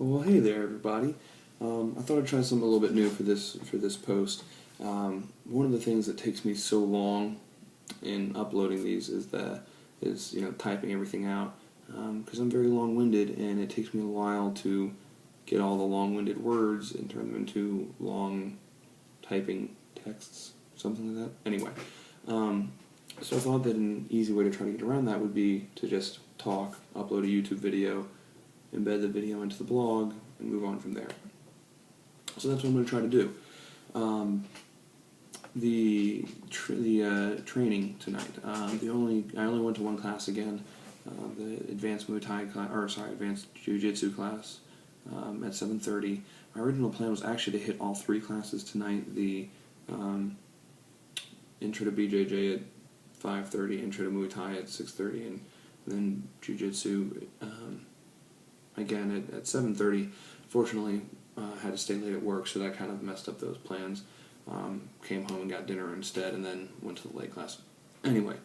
Well, hey there, everybody. I thought I'd try something a little bit new for this post. One of the things that takes me so long in uploading these is typing everything out because I'm very long-winded, and it takes me a while to get all the long-winded words and turn them into long typing texts, something like that. Anyway, so I thought that an easy way to try to get around that would be to just talk, upload a YouTube video, embed the video into the blog, and move on from there. So that's what I'm going to try to do. The training tonight. I only went to one class again, the advanced Muay Thai class, advanced Jiu-Jitsu class at 7:30. My original plan was actually to hit all three classes tonight. The intro to BJJ at 5:30, intro to Muay Thai at 6:30, and then Jiu-Jitsu again at 7:30. Fortunately, had to stay late at work, so that kind of messed up those plans. Came home and got dinner instead, and then went to the late class. Anyway,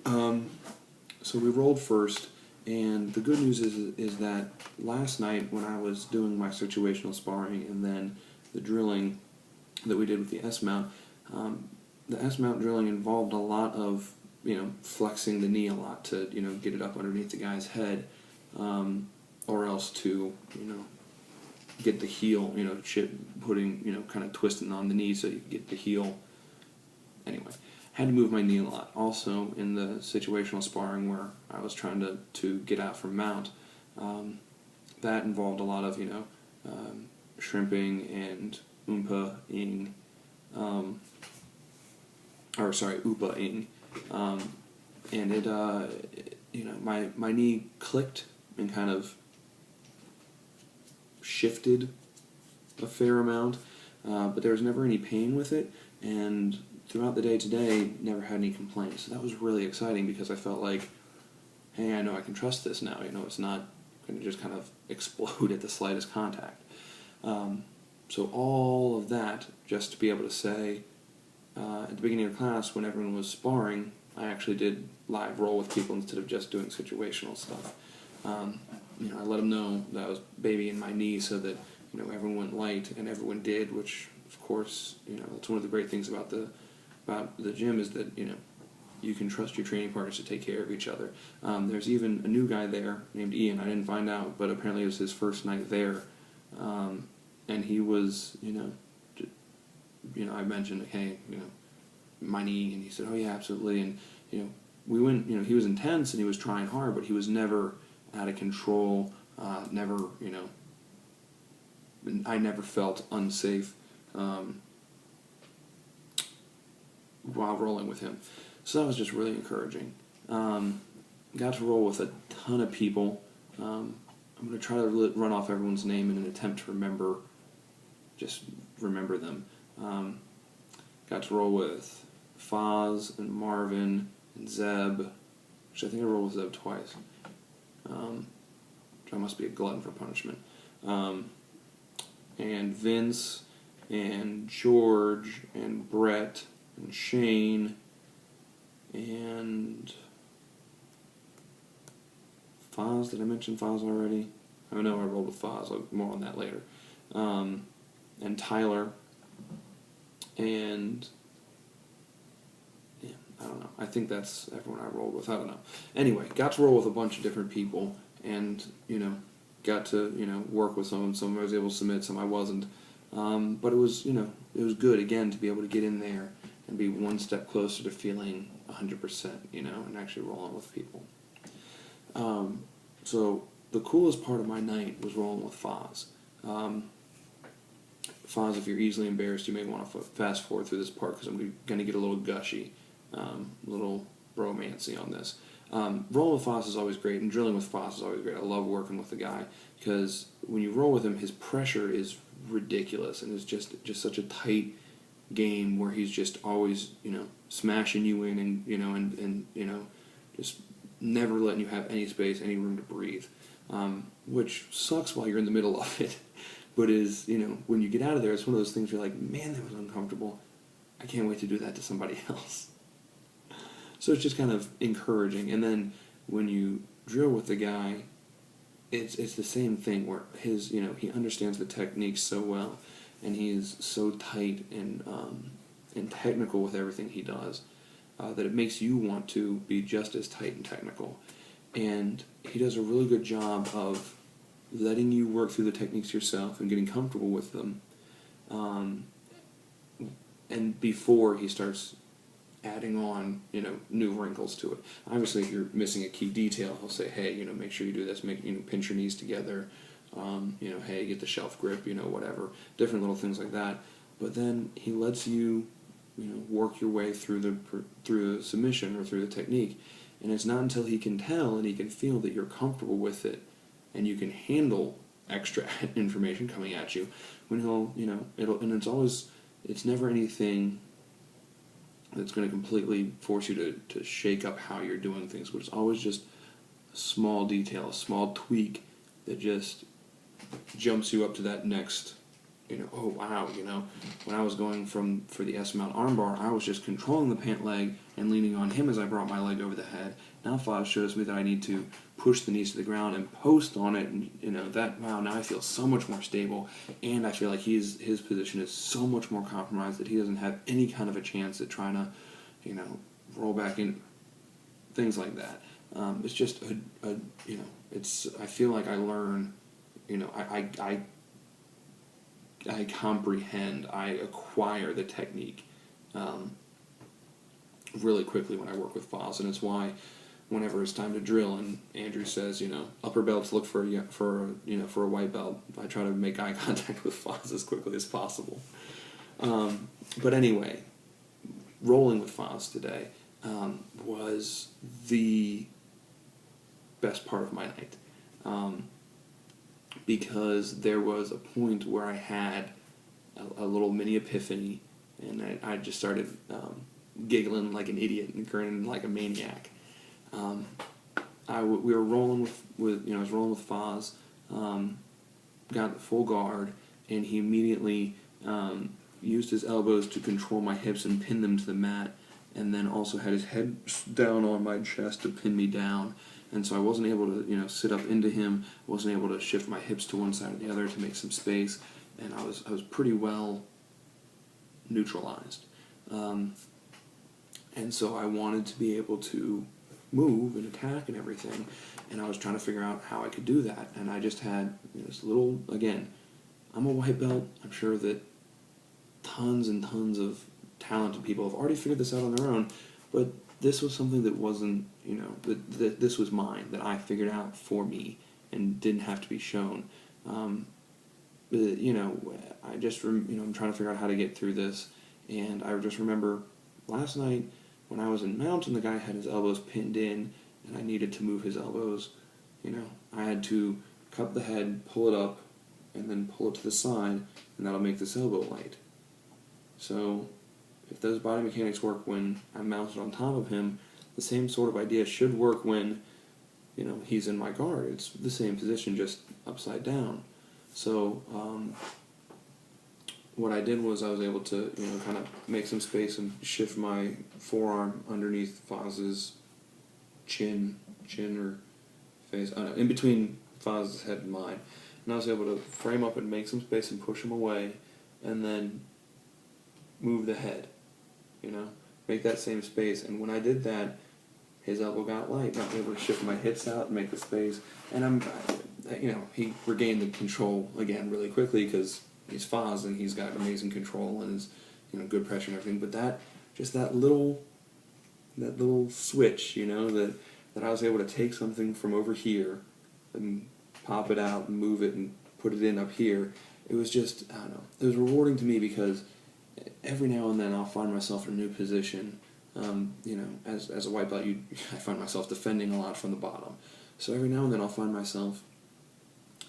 so we rolled first, and the good news is that last night when I was doing my situational sparring and then the drilling that we did with the S-mount, the S-mount drilling involved a lot of flexing the knee a lot to get it up underneath the guy's head, or else to get the heel, putting, kind of twisting on the knee so you get the heel. Anyway, had to move my knee a lot. Also, in the situational sparring where I was trying to get out from mount, that involved a lot of, shrimping and upa-ing, upa-ing, and it, my knee clicked and kind of shifted a fair amount, but there was never any pain with it, and throughout the day today, never had any complaints. So that was really exciting because I felt like, hey, I know I can trust this now. It's not going to just kind of explode at the slightest contact. So all of that, just to be able to say, at the beginning of class, when everyone was sparring, I actually did live roll with people instead of just doing situational stuff. I let them know that I was babying my knee so that everyone went light, and everyone did, which of course that's one of the great things about the gym is that you can trust your training partners to take care of each other. There's even a new guy there named Ian. I didn't find out, but apparently it was his first night there, and he was I mentioned, hey, my knee, and he said, oh yeah, absolutely, and we went, he was intense and he was trying hard, but he was never out of control, never, I never felt unsafe while rolling with him. So that was just really encouraging. Got to roll with a ton of people. I'm going to try to run off everyone's name in an attempt to remember them. Got to roll with Foz and Marvin and Zeb, which I think I rolled with Zeb twice. Which I must be a glutton for punishment. And Vince, and George, and Brett, and Shane, and Foz. Did I mention Foz already? I know I rolled with Foz. More on that later. And Tyler, and I don't know. I think that's everyone I rolled with. I don't know. Anyway, got to roll with a bunch of different people, and got to work with some. Some I was able to submit, some I wasn't. But it was it was good again to be able to get in there and be one step closer to feeling 100%, and actually rolling with people. So the coolest part of my night was rolling with Foz. Foz, if you're easily embarrassed, you may want to fast forward through this part because I'm going to get a little gushy, a little bromancy on this. Rolling with Foz is always great, and drilling with Foz is always great. I love working with the guy because when you roll with him, his pressure is ridiculous, and it's just such a tight game where he's just always smashing you in, and just never letting you have any space, any room to breathe, which sucks while you're in the middle of it. But is, when you get out of there, it's one of those things where you're like, man, that was uncomfortable. I can't wait to do that to somebody else. So it's just kind of encouraging. And then when you drill with the guy, it's the same thing where he understands the techniques so well, and he is so tight and technical with everything he does, that it makes you want to be just as tight and technical. And he does a really good job of letting you work through the techniques yourself and getting comfortable with them. And before he starts adding on, new wrinkles to it. Obviously, if you're missing a key detail, he'll say, hey, make sure you do this, pinch your knees together, hey, get the shelf grip, whatever, different little things like that. But then he lets you, work your way through the submission or through the technique. And it's not until he can tell and he can feel that you're comfortable with it and you can handle extra information coming at you, when he'll, it's never anything that's going to completely force you to shake up how you're doing things, but it's always just a small detail, a small tweak that just jumps you up to that next, oh wow, when I was going for the S-mount armbar, I was just controlling the pant leg and leaning on him as I brought my leg over the head. Now Foz shows me that I need to push the knees to the ground and post on it, and now I feel so much more stable, and I feel like his position is so much more compromised that he doesn't have any kind of a chance at trying to, roll back in, things like that. It's just I feel like I learn, I comprehend, I acquire the technique really quickly when I work with Foz, and it's why whenever it's time to drill and Andrew says, upper belts look for a white belt, I try to make eye contact with Foz as quickly as possible. But anyway, rolling with Foz today was the best part of my night. Because there was a point where I had a little mini epiphany, and I just started giggling like an idiot and grinning like a maniac. We were rolling with I was rolling with Foz, got the full guard, and he immediately used his elbows to control my hips and pin them to the mat, and then also had his head down on my chest to pin me down. And so I wasn't able to, sit up into him. Wasn't able to shift my hips to one side or the other to make some space, and I was pretty well neutralized. And so I wanted to be able to move and attack and everything, and I was trying to figure out how I could do that. And I just had this little, again, I'm a white belt. I'm sure that tons and tons of talented people have already figured this out on their own, but this was something that wasn't, that this was mine, that I figured out for me and didn't have to be shown. I just, I'm trying to figure out how to get through this, and I just remember last night when I was in mount and the guy had his elbows pinned in and I needed to move his elbows, I had to cup the head, pull it up, and then pull it to the side, and that'll make this elbow light. So if those body mechanics work when I'm mounted on top of him, the same sort of idea should work when, he's in my guard. It's the same position, just upside down. So what I did was I was able to, kind of make some space and shift my forearm underneath Foz's chin or face, in between Foz's head and mine. And I was able to frame up and make some space and push him away, and then move the head, make that same space. And when I did that, his elbow got light, and I was able to shift my hips out and make the space. And he regained the control again really quickly because he's Foz and he's got amazing control and is, good pressure and everything. But that little switch, that I was able to take something from over here and pop it out and move it and put it in up here. It was just, I don't know, it was rewarding to me because every now and then I'll find myself in a new position. As a white belt, I find myself defending a lot from the bottom. So every now and then I'll find myself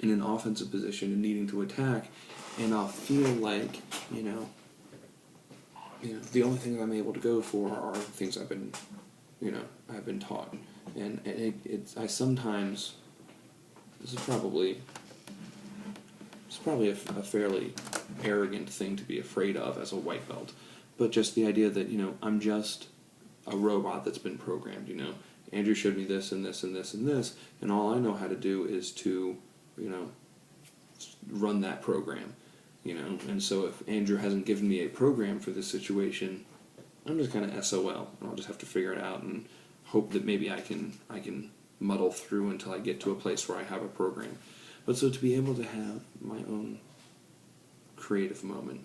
in an offensive position and needing to attack, and I'll feel like, the only things I'm able to go for are things I've been taught. And I sometimes, this is probably a fairly arrogant thing to be afraid of as a white belt, but just the idea that, I'm just a robot that's been programmed, Andrew showed me this and this and this and this, and all I know how to do is to, run that program, And so if Andrew hasn't given me a program for this situation, I'm just kind of SOL, and I'll just have to figure it out and hope that maybe I can muddle through until I get to a place where I have a program. But so to be able to have my own creative moment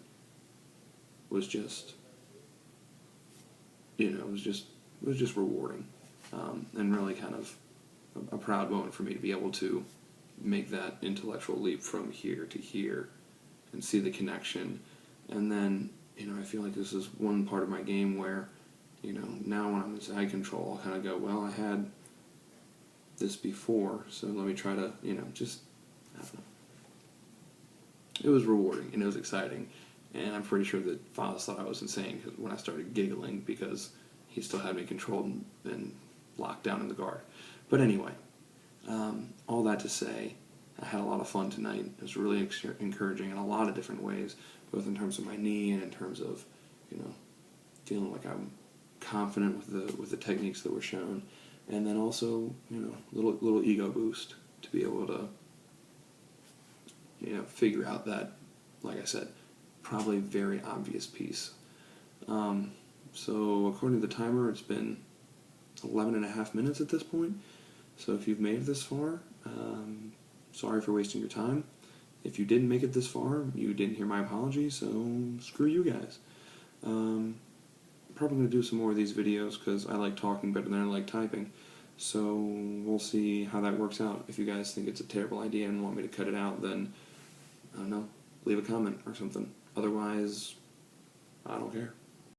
was just, it was just rewarding, and really kind of a proud moment for me to be able to make that intellectual leap from here to here and see the connection. And then, I feel like this is one part of my game where, now when I'm in side control, I'll kind of go, well, I had this before, so let me try to, just, I don't know. It was rewarding, and it was exciting, and I'm pretty sure that Foz thought I was insane when I started giggling because he still had me controlled and locked down in the guard. But anyway, all that to say, I had a lot of fun tonight. It was really encouraging in a lot of different ways, both in terms of my knee and in terms of, feeling like I'm confident with the techniques that were shown, and then also, little ego boost to be able to, figure out that, like I said, probably very obvious piece. So according to the timer, it's been 11 and a half minutes at this point. So if you've made it this far, sorry for wasting your time. If you didn't make it this far, you didn't hear my apology, so screw you guys. I'm probably going to do some more of these videos because I like talking better than I like typing. So we'll see how that works out. If you guys think it's a terrible idea and want me to cut it out, then, I don't know, leave a comment or something. Otherwise, I don't care.